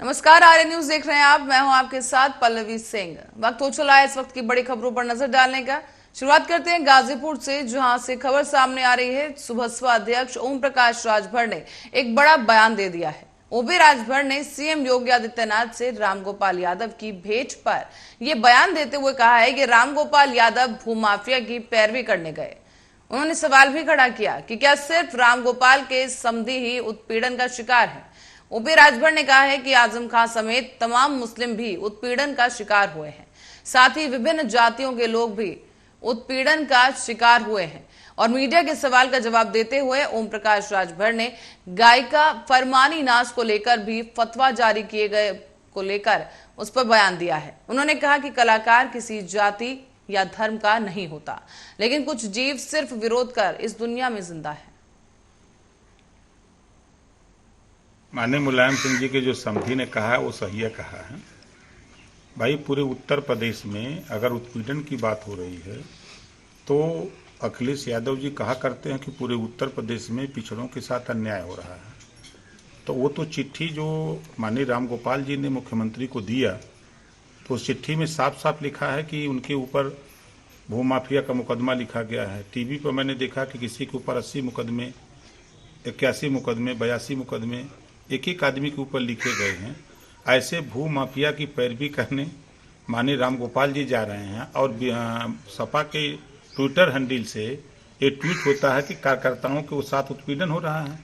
नमस्कार, आर्य न्यूज देख रहे हैं आप। मैं हूं आपके साथ पल्लवी सिंह। वक्त हो चला है इस वक्त की बड़ी खबरों पर नजर डालने का। शुरुआत करते हैं गाजीपुर से, जहां से खबर सामने आ रही है। सुबसपा अध्यक्ष ओम प्रकाश राजभर ने एक बड़ा बयान दे दिया है। ओबी राजभर ने सीएम योगी आदित्यनाथ से रामगोपाल यादव की भेंट पर यह बयान देते हुए कहा है कि रामगोपाल यादव भूमाफिया की पैरवी करने गए। उन्होंने सवाल भी खड़ा किया कि क्या सिर्फ रामगोपाल के समधी ही उत्पीड़न का शिकार है। ओपी राजभर ने कहा है कि आजम खान समेत तमाम मुस्लिम भी उत्पीड़न का शिकार हुए हैं। साथ ही विभिन्न जातियों के लोग भी उत्पीड़न का शिकार हुए हैं। और मीडिया के सवाल का जवाब देते हुए ओम प्रकाश राजभर ने गायिका फरमानी नाज को लेकर भी फतवा जारी किए गए को लेकर उस पर बयान दिया है। उन्होंने कहा कि कलाकार किसी जाति या धर्म का नहीं होता, लेकिन कुछ जीव सिर्फ विरोध कर इस दुनिया में जिंदा है। माननीय मुलायम सिंह जी के जो समधी ने कहा है वो सही है कहा है। भाई, पूरे उत्तर प्रदेश में अगर उत्पीड़न की बात हो रही है तो अखिलेश यादव जी कहा करते हैं कि पूरे उत्तर प्रदेश में पिछड़ों के साथ अन्याय हो रहा है। तो वो तो चिट्ठी जो माननीय रामगोपाल जी ने मुख्यमंत्री को दिया, तो उस चिट्ठी में साफ साफ लिखा है कि उनके ऊपर भूमाफिया का मुकदमा लिखा गया है। टीवी पर मैंने देखा कि किसी के ऊपर 80 मुकदमे, 81 मुकदमे, 82 मुकदमे एक एक आदमी के ऊपर लिखे गए हैं। ऐसे भू माफिया की पैरवी करने माननीय रामगोपाल जी जा रहे हैं। और सपा के ट्विटर हैंडल से ये ट्वीट होता है कि कार्यकर्ताओं के साथ उत्पीड़न हो रहा है।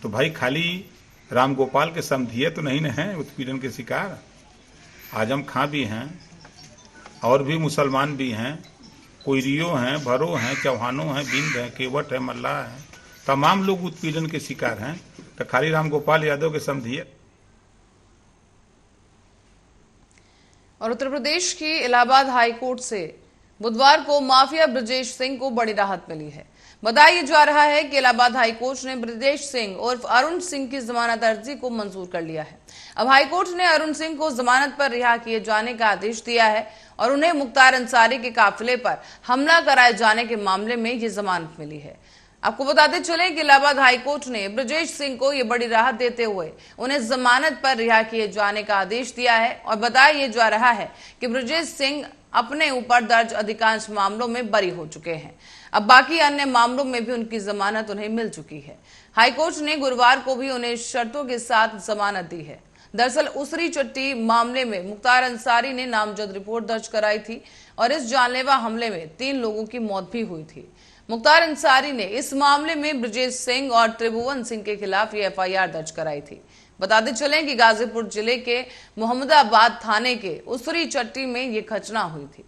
तो भाई, खाली रामगोपाल के समधिए तो नहीं न हैं उत्पीड़न के शिकार। आजम खां भी हैं और भी मुसलमान भी हैं, कोयरियो हैं, भरो हैं, चौहानों हैं, बिंद हैं, केवट है, मल्लाह हैं, तमाम लोग उत्पीड़न के शिकार हैं। तो खाली रामगोपाल यादव के समझिए। और उत्तर प्रदेश की इलाहाबाद हाईकोर्ट से बुधवार को माफिया ब्रजेश सिंह को बड़ी राहत मिली है। बताया जा रहा है कि इलाहाबाद हाईकोर्ट ने ब्रजेश सिंह उर्फ अरुण सिंह की जमानत अर्जी को मंजूर कर लिया है। अब हाईकोर्ट ने अरुण सिंह को जमानत पर रिहा किए जाने का आदेश दिया है और उन्हें मुख्तार अंसारी के काफिले पर हमला कराए जाने के मामले में ये जमानत मिली है। आपको बताते चले कि इलाहाबाद हाईकोर्ट ने ब्रजेश सिंह को यह बड़ी राहत देते हुए उन्हें जमानत पर रिहा किए जाने का आदेश दिया है। और बताया जा रहा है कि ब्रजेश सिंह अपने ऊपर दर्ज अधिकांश मामलों में बरी हो चुके हैं। अब बाकी अन्य मामलों में भी उनकी जमानत उन्हें मिल चुकी है। हाईकोर्ट ने गुरुवार को भी उन्हें शर्तों के साथ जमानत दी है। दरअसल उसरी चट्टी मामले में मुख्तार अंसारी ने नामजद रिपोर्ट दर्ज कराई थी और इस जानलेवा हमले में 3 लोगों की मौत भी हुई थी। मुख्तार अंसारी ने इस मामले में ब्रजेश सिंह और त्रिभुवन सिंह के खिलाफ ये एफआईआर दर्ज कराई थी। बताते चलें कि गाजीपुर जिले के मोहम्मदाबाद थाने के उसरी चट्टी में ये घटना हुई थी।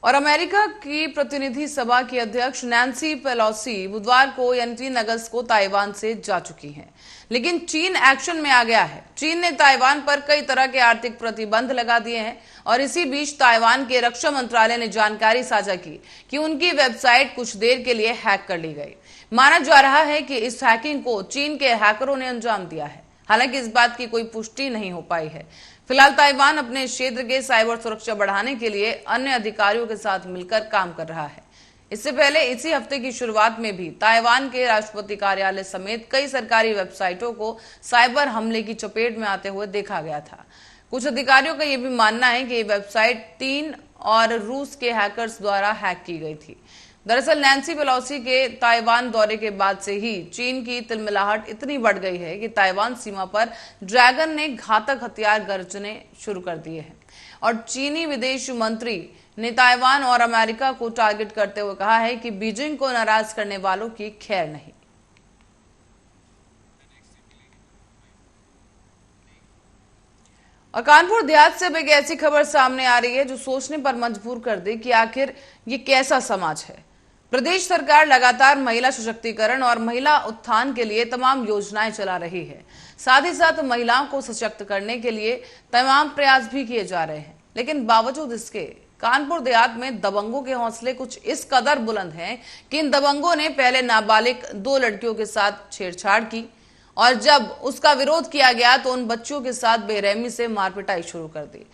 और अमेरिका की प्रतिनिधि सभा की अध्यक्ष नैन्सी पेलोसी बुधवार को यानी 3 अगस्त को ताइवान से जा चुकी हैं, लेकिन चीन एक्शन में आ गया है। चीन ने ताइवान पर कई तरह के आर्थिक प्रतिबंध लगा दिए हैं और इसी बीच ताइवान के रक्षा मंत्रालय ने जानकारी साझा की कि उनकी वेबसाइट कुछ देर के लिए हैक कर ली गई। माना जा रहा है कि इस हैकिंग को चीन के हैकरों ने अंजाम दिया है। हालांकि इस बात की कोई पुष्टि नहीं हो पाई है। फिलहाल ताइवान अपने क्षेत्र के साइबर सुरक्षा बढ़ाने के लिए अन्य अधिकारियों के साथ मिलकर काम कर रहा है। इससे पहले इसी हफ्ते की शुरुआत में भी ताइवान के राष्ट्रपति कार्यालय समेत कई सरकारी वेबसाइटों को साइबर हमले की चपेट में आते हुए देखा गया था। कुछ अधिकारियों का यह भी मानना है कि ये वेबसाइट चीन और रूस के हैकर्स द्वारा हैक की गई थी। दरअसल नैन्सी पेलोसी के ताइवान दौरे के बाद से ही चीन की तिलमिलाहट इतनी बढ़ गई है कि ताइवान सीमा पर ड्रैगन ने घातक हथियार गरजने शुरू कर दिए हैं। और चीनी विदेश मंत्री ने ताइवान और अमेरिका को टारगेट करते हुए कहा है कि बीजिंग को नाराज करने वालों की खैर नहीं। और कानपुर देहात से अब एक ऐसी खबर सामने आ रही है जो सोचने पर मजबूर कर दे कि आखिर ये कैसा समाज है। प्रदेश सरकार लगातार महिला सशक्तिकरण और महिला उत्थान के लिए तमाम योजनाएं चला रही है। साथ ही साथ महिलाओं को सशक्त करने के लिए तमाम प्रयास भी किए जा रहे हैं, लेकिन बावजूद इसके कानपुर देहात में दबंगों के हौसले कुछ इस कदर बुलंद हैं कि इन दबंगों ने पहले नाबालिग 2 लड़कियों के साथ छेड़छाड़ की और जब उसका विरोध किया गया तो उन बच्चों के साथ बेरहमी से मारपिटाई शुरू कर दी।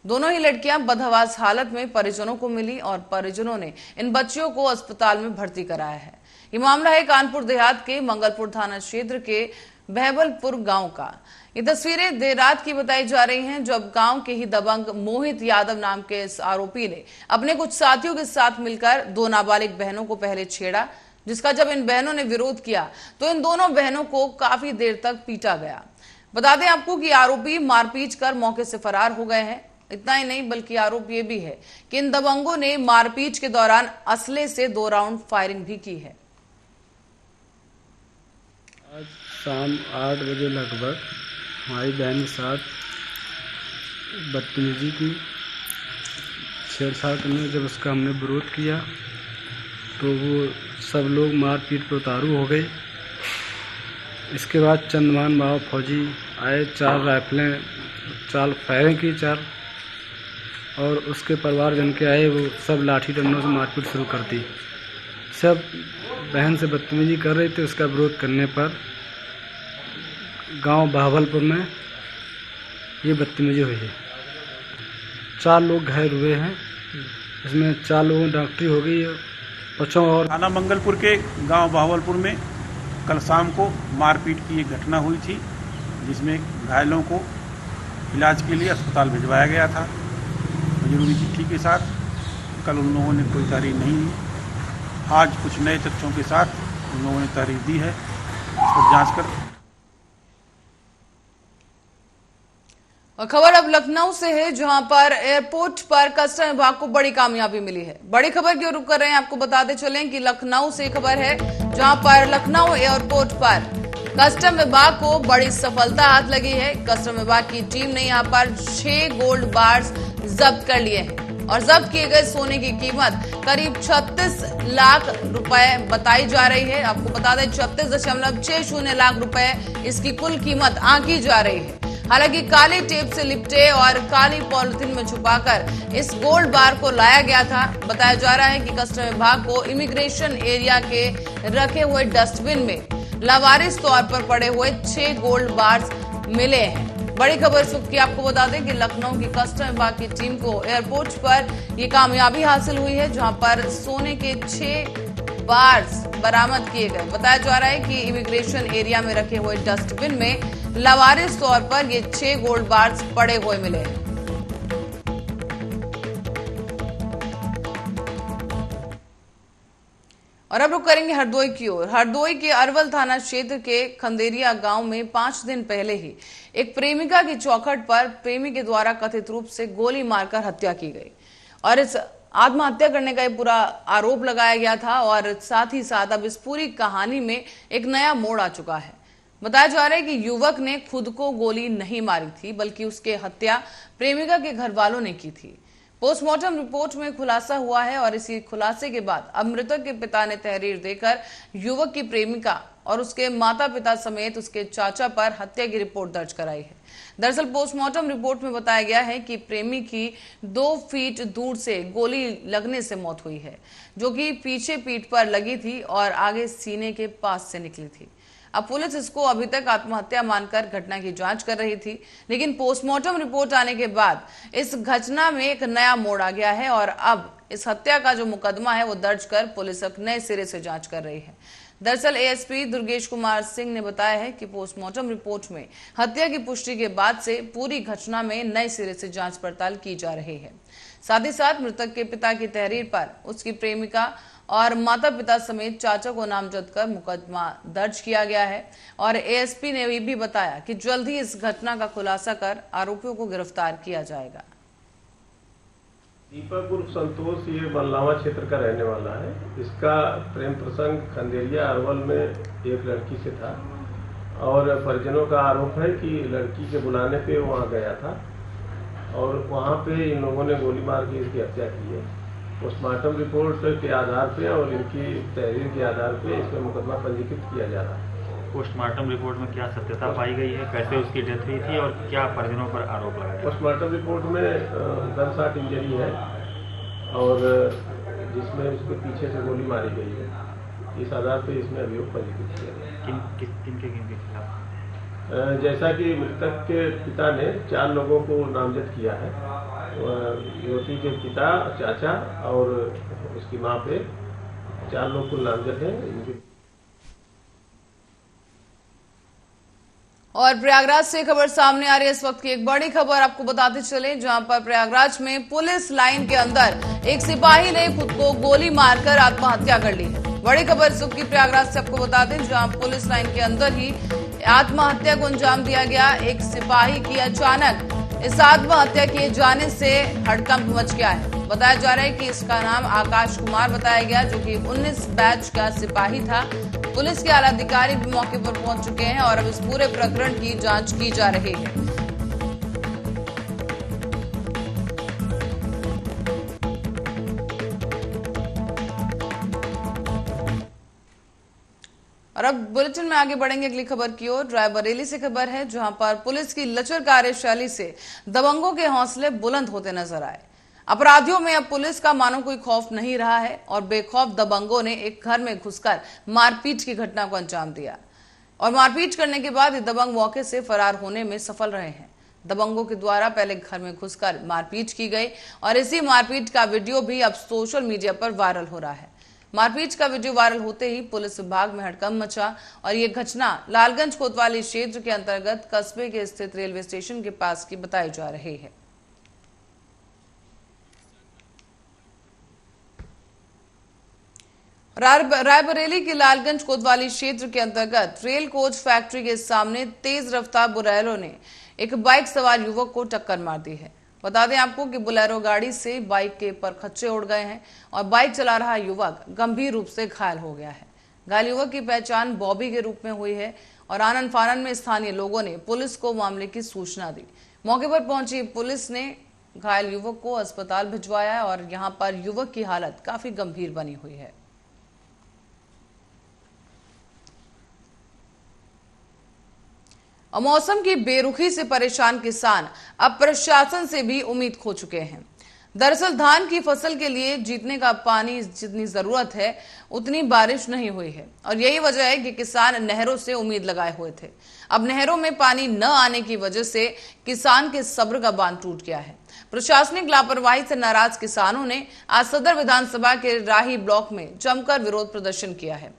दोनों ही लड़कियां बदहवास हालत में परिजनों को मिली और परिजनों ने इन बच्चियों को अस्पताल में भर्ती कराया है। ये मामला है कानपुर देहात के मंगलपुर थाना क्षेत्र के बहबलपुर गांव का। ये तस्वीरें देर रात की बताई जा रही हैं, जब गांव के ही दबंग मोहित यादव नाम के इस आरोपी ने अपने कुछ साथियों के साथ मिलकर 2 नाबालिग बहनों को पहले छेड़ा, जिसका जब इन बहनों ने विरोध किया तो इन दोनों बहनों को काफी देर तक पीटा गया। बता दें आपको कि आरोपी मारपीट कर मौके से फरार हो गए हैं। इतना ही नहीं बल्कि आरोप ये भी है कि इन दबंगों ने मारपीट के दौरान असले से 2 राउंड फायरिंग भी की है। आज शाम 8 बजे लगभग हमारी बहन के साथ बदतमीजी की, छेड़छाड़ करने जब उसका हमने विरोध किया तो वो सब लोग मारपीट पर उतारू हो गए। इसके बाद चंदमान बाबा फौजी आए, 4 राइफलें 4 फायरिंग की 4, और उसके परिवारजन के आए, वो सब लाठी डंडों से मारपीट शुरू कर दी। सब बहन से बदतमीजी कर रहे थे। उसका विरोध करने पर गांव बहबलपुर में ये बदतमीजी हुई है। 4 लोग घायल हुए हैं, इसमें 4 लोगों की डॉक्टरी हो गई है। बच्चों और थाना मंगलपुर के गांव बहबलपुर में कल शाम को मारपीट की एक घटना हुई थी, जिसमें घायलों को इलाज के लिए अस्पताल भिजवाया गया था जरूरी चिट्ठी के साथ। कल उन लोगों ने कोई तारीख नहीं दी। आज कुछ नए तथ्यों के साथ उन लोगों ने तारीख दी है, इस पर जांच कर। और खबर अब लखनऊ से है, जहां पर एयरपोर्ट पर कस्टम विभाग को बड़ी कामयाबी मिली है। बड़ी खबर की ओर रुख कर रहे हैं, आपको बताते चलें कि लखनऊ से खबर है, जहां पर लखनऊ एयरपोर्ट पर कस्टम विभाग को बड़ी सफलता हाथ लगी है। कस्टम विभाग की टीम ने यहां पर 6 गोल्ड बार्स जब्त कर लिए हैं और जब्त किए गए सोने की कीमत करीब 36 लाख रुपए बताई जा रही है। आपको बता दें 36.60 लाख रुपए इसकी कुल कीमत आंकी जा रही है। हालांकि काले टेप से लिपटे और काली पॉलिथीन में छुपाकर इस गोल्ड बार को लाया गया था। बताया जा रहा है कि कस्टम विभाग को इमिग्रेशन एरिया के रखे हुए डस्टबिन में लावारिस तौर पर पड़े हुए 6 गोल्ड बार्स मिले हैं। बड़ी खबर इस वक्त की आपको बता दें कि लखनऊ की कस्टम विभाग की टीम को एयरपोर्ट पर यह कामयाबी हासिल हुई है, जहां पर सोने के 6 बार्स बरामद किए गए। बताया जा रहा है कि इमिग्रेशन एरिया में रखे हुए डस्टबिन में लावारिस तौर पर ये 6 गोल्ड बार्स पड़े हुए मिले हैं। और अब रुक करेंगे हरदोई की ओर। हरदोई के अरवल थाना क्षेत्र के खंदेरिया गांव में 5 दिन पहले ही एक प्रेमिका की चौखट पर प्रेमी के द्वारा कथित रूप से गोली मारकर हत्या की गई और इस आत्महत्या करने का पूरा आरोप लगाया गया था। और साथ ही साथ अब इस पूरी कहानी में एक नया मोड़ आ चुका है। बताया जा रहा है कि युवक ने खुद को गोली नहीं मारी थी, बल्कि उसके हत्या प्रेमिका के घर वालों ने की थी। पोस्टमार्टम रिपोर्ट में खुलासा हुआ है और इसी खुलासे के बाद अब मृतक के पिता ने तहरीर देकर युवक की प्रेमिका और उसके माता पिता समेत उसके चाचा पर हत्या की रिपोर्ट दर्ज कराई है। दरअसल पोस्टमार्टम रिपोर्ट में बताया गया है कि प्रेमी की 2 फीट दूर से गोली लगने से मौत हुई है, जो कि पीछे पीठ पर लगी थी और आगे सीने के पास से निकली थी। अब पुलिस इसको अभी तक आत्महत्या मानकर घटना की जांच कर रही थी, लेकिन पोस्टमार्टम रिपोर्ट आने के बाद इस घटना में एक नया मोड़ आ गया है और अब इस हत्या का जो मुकदमा है वो दर्ज कर पुलिस अब नए सिरे से जांच कर रही है। दरअसल एएसपी दुर्गेश कुमार सिंह ने बताया है कि पोस्टमार्टम रिपोर्ट में हत्या की पुष्टि के बाद से पूरी घटना में नए सिरे से जांच पड़ताल की जा रही है। साथ ही साथ मृतक के पिता की तहरीर पर उसकी प्रेमिका और माता पिता समेत चाचा को नामजद कर मुकदमा दर्ज किया गया है। और एएसपी ने ये भी बताया कि जल्द ही इस घटना का खुलासा कर आरोपियों को गिरफ्तार किया जाएगा। दीपक उर्फ संतोष ये बल्लावा क्षेत्र का रहने वाला है। इसका प्रेम प्रसंग खंदेरिया अरवल में एक लड़की से था और परिजनों का आरोप है कि लड़की के बुलाने पे वहाँ गया था और वहाँ पे इन लोगों ने गोली मार के इसकी हत्या की है। पोस्टमार्टम रिपोर्ट के आधार पे और इनकी तहरीर के आधार पे इस पर मुकदमा पंजीकृत किया जा रहा है। पोस्टमार्टम रिपोर्ट में क्या सत्यता पाई गई है, कैसे उसकी डेथ हुई थी और क्या परिजनों पर आरोप लगाया? पोस्टमार्टम रिपोर्ट में गनशॉट इंजरी है और जिसमें उसके पीछे से गोली मारी गई है। इस आधार पे इसमें अभियोग पंजीकृत किया गया। किन के खिलाफ? जैसा कि मृतक के पिता ने 4 लोगों को नामजद किया है, युवती के पिता, चाचा और उसकी मां पे 4 लोग को नामजद है। और प्रयागराज से खबर सामने आ रही है इस वक्त की एक बड़ी खबर आपको बताते चले, जहां पर प्रयागराज में पुलिस लाइन के अंदर एक सिपाही ने खुद को गोली मारकर आत्महत्या कर ली है। बड़ी खबर इस वक्त की प्रयागराज से आपको बता दें, जहां पुलिस लाइन के अंदर ही आत्महत्या को अंजाम दिया गया। एक सिपाही की अचानक इस आत्महत्या किए जाने से हड़कंप मच गया है। बताया जा रहा है कि इसका नाम आकाश कुमार बताया गया, जो कि 19 बैच का सिपाही था। पुलिस के आला अधिकारी भी मौके पर पहुंच चुके हैं और अब इस पूरे प्रकरण की जांच की जा रही है। और अब बुलेटिन में आगे बढ़ेंगे अगली खबर की ओर। रायबरेली से खबर है, जहां पर पुलिस की लचर कार्यशैली से दबंगों के हौसले बुलंद होते नजर आए। अपराधियों में अब पुलिस का मानो कोई खौफ नहीं रहा है और बेखौफ दबंगों ने एक घर में घुसकर मारपीट की घटना को अंजाम दिया और मारपीट करने के बाद ये दबंग मौके से फरार होने में सफल रहे हैं। दबंगों के द्वारा पहले घर में घुसकर मारपीट की गई और इसी मारपीट का वीडियो भी अब सोशल मीडिया पर वायरल हो रहा है। मारपीट का वीडियो वायरल होते ही पुलिस विभाग में हड़कंप मचा और ये घटना लालगंज कोतवाली क्षेत्र के अंतर्गत कस्बे के स्थित रेलवे स्टेशन के पास की बताई जा रही है। रायबरेली के लालगंज कोतवाली क्षेत्र के अंतर्गत रेल कोच फैक्ट्री के सामने तेज रफ्तार बोलेरो ने एक बाइक सवार युवक को टक्कर मार दी है। बता दें आपको कि बोलेरो गाड़ी से बाइक के परखच्चे उड़ गए हैं और बाइक चला रहा युवक गंभीर रूप से घायल हो गया है। घायल युवक की पहचान बॉबी के रूप में हुई है और आनन फानन में स्थानीय लोगों ने पुलिस को मामले की सूचना दी। मौके पर पहुंची पुलिस ने घायल युवक को अस्पताल भिजवाया और यहां पर युवक की हालत काफी गंभीर बनी हुई है। और मौसम की बेरुखी से परेशान किसान अब प्रशासन से भी उम्मीद खो चुके हैं। दरअसल धान की फसल के लिए जीतने का पानी जितनी जरूरत है उतनी बारिश नहीं हुई है और यही वजह है कि किसान नहरों से उम्मीद लगाए हुए थे। अब नहरों में पानी न आने की वजह से किसान के सब्र का बांध टूट गया है। प्रशासनिक लापरवाही से नाराज किसानों ने आज सदर विधानसभा के राही ब्लॉक में जमकर विरोध प्रदर्शन किया है।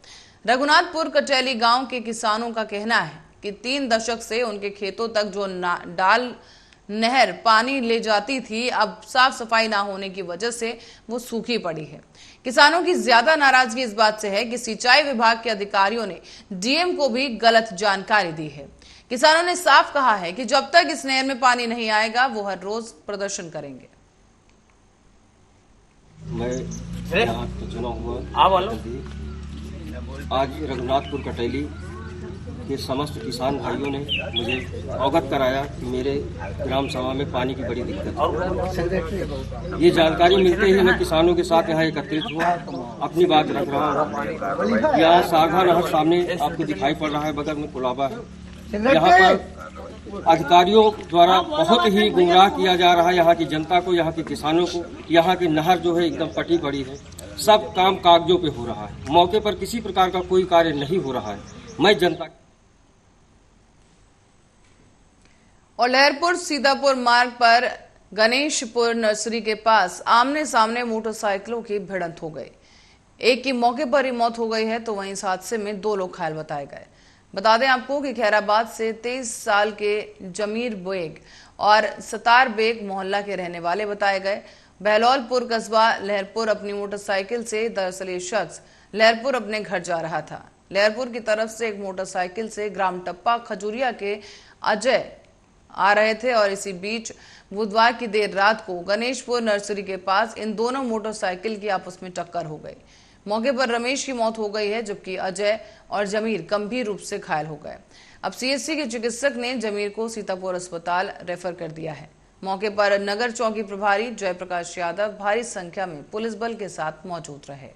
रघुनाथपुर कटेली गांव के किसानों का कहना है कि 3 दशक से उनके खेतों तक जो डाल नहर पानी ले जाती थी, अब साफ सफाई ना होने की वजह से वो सूखी पड़ी है। किसानों की ज्यादा नाराजगी इस बात से है कि सिंचाई विभाग के अधिकारियों ने डीएम को भी गलत जानकारी दी है। किसानों ने साफ कहा है कि जब तक इस नहर में पानी नहीं आएगा वो हर रोज प्रदर्शन करेंगे। मैं यहाँ तो चुना हुआ आज रघुनाथपुर कटेली के समस्त किसान भाइयों ने मुझे अवगत कराया कि मेरे ग्राम सभा में पानी की बड़ी दिक्कत है। ये जानकारी मिलते ही मैं किसानों के साथ यहाँ एकत्रित हुआ, अपनी बात रख रहा हूँ। यहाँ सारघा नहर सामने आपको दिखाई पड़ रहा है, बगल में कुलाबा है। यहाँ पर अधिकारियों द्वारा बहुत ही गुमराह किया जा रहा है यहाँ की जनता को, यहाँ के किसानों को। यहाँ की नहर जो है एकदम पटी पड़ी है, सब काम कागजों पे हो रहा है, मौके पर किसी प्रकार का कोई कार्य नहीं हो रहा है। मैं जनता और लहरपुर सीतापुर मार्ग पर गणेशपुर नर्सरी के पास आमने सामने मोटरसाइकिलों की भिड़ंत हो गई। एक की मौके पर ही मौत हो गई है तो वहीं इस हादसे में 2 लोग घायल बताए गए। बता दें आपको कि खैराबाद से 23 साल के जमीर बेग और सतार बेग मोहल्ला के रहने वाले बताए गए। बहलौलपुर कस्बा लहरपुर अपनी मोटरसाइकिल से दरअसल ये शख्स लहरपुर अपने घर जा रहा था। लहरपुर की तरफ से एक मोटरसाइकिल से ग्राम टप्पा खजूरिया के अजय आ रहे थे और इसी बीच बुधवार की देर रात को गणेशपुर नर्सरी के पास इन दोनों मोटरसाइकिल की आपस में टक्कर हो गई। मौके पर रमेश की मौत हो गई है जबकि अजय और जमीर गंभीर रूप से घायल हो गए। अब सीएचसी के चिकित्सक ने जमीर को सीतापुर अस्पताल रेफर कर दिया है। मौके पर नगर चौकी प्रभारी जयप्रकाश यादव भारी संख्या में पुलिस बल के साथ मौजूद रहे।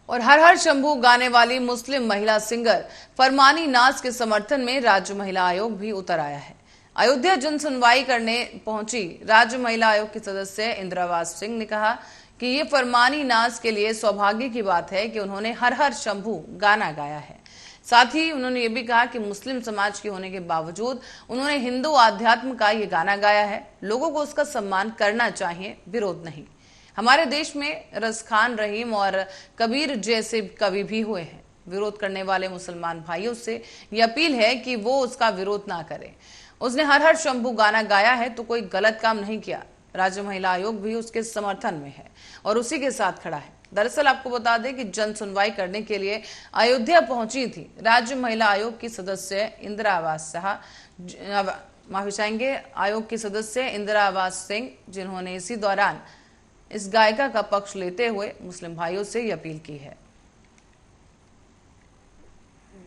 और हर हर शंभू गाने वाली मुस्लिम महिला सिंगर फरमानी नाज के समर्थन में राज्य महिला आयोग भी उतर आया है। अयोध्या जन सुनवाई करने पहुंची राज्य महिला आयोग की सदस्य इंदिरावास सिंह ने कहा कि ये फरमानी नाज के लिए सौभाग्य की बात है कि उन्होंने हर हर शंभू गाना गाया है। साथ ही उन्होंने ये भी कहा कि मुस्लिम समाज के होने के बावजूद उन्होंने हिंदू आध्यात्म का ये गाना गाया है। लोगों को उसका सम्मान करना चाहिए, विरोध नहीं। हमारे देश में रसखान, रहीम और कबीर जैसे कवि भी हुए हैं। विरोध करने वाले मुसलमान भाइयों से ये अपील है कि वो उसका विरोध ना करें। उसने हर हर शंभू गाना गाया है तो कोई गलत काम नहीं किया। राज्य महिला आयोग भी उसके समर्थन में है और उसी के साथ खड़ा है। दरअसल आपको बता दें कि जन सुनवाई करने के लिए अयोध्या पहुंची थी राज्य महिला आयोग की सदस्य इंदिरावास माफी चाहेंगे आयोग की सदस्य इंदिरावास सिंह, जिन्होंने इसी दौरान इस गायिका का पक्ष लेते हुए मुस्लिम भाइयों से ये अपील की है।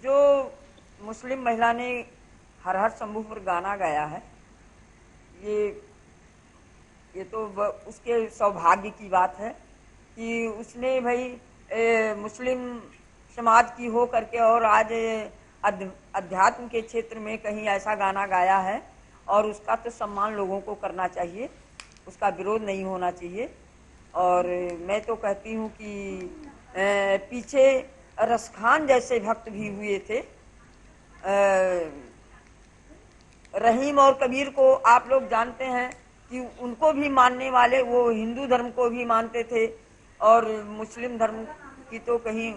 जो मुस्लिम महिला ने हर हर शंभू पर गाना गाया है, ये तो उसके सौभाग्य की बात है कि उसने भाई मुस्लिम समाज की हो करके और आज अध्यात्म के क्षेत्र में कहीं ऐसा गाना गाया है और उसका तो सम्मान लोगों को करना चाहिए, उसका विरोध नहीं होना चाहिए। और मैं तो कहती हूँ कि पीछे रसखान जैसे भक्त भी हुए थे। रहीम और कबीर को आप लोग जानते हैं कि उनको भी मानने वाले वो हिंदू धर्म को भी मानते थे और मुस्लिम धर्म की तो कहीं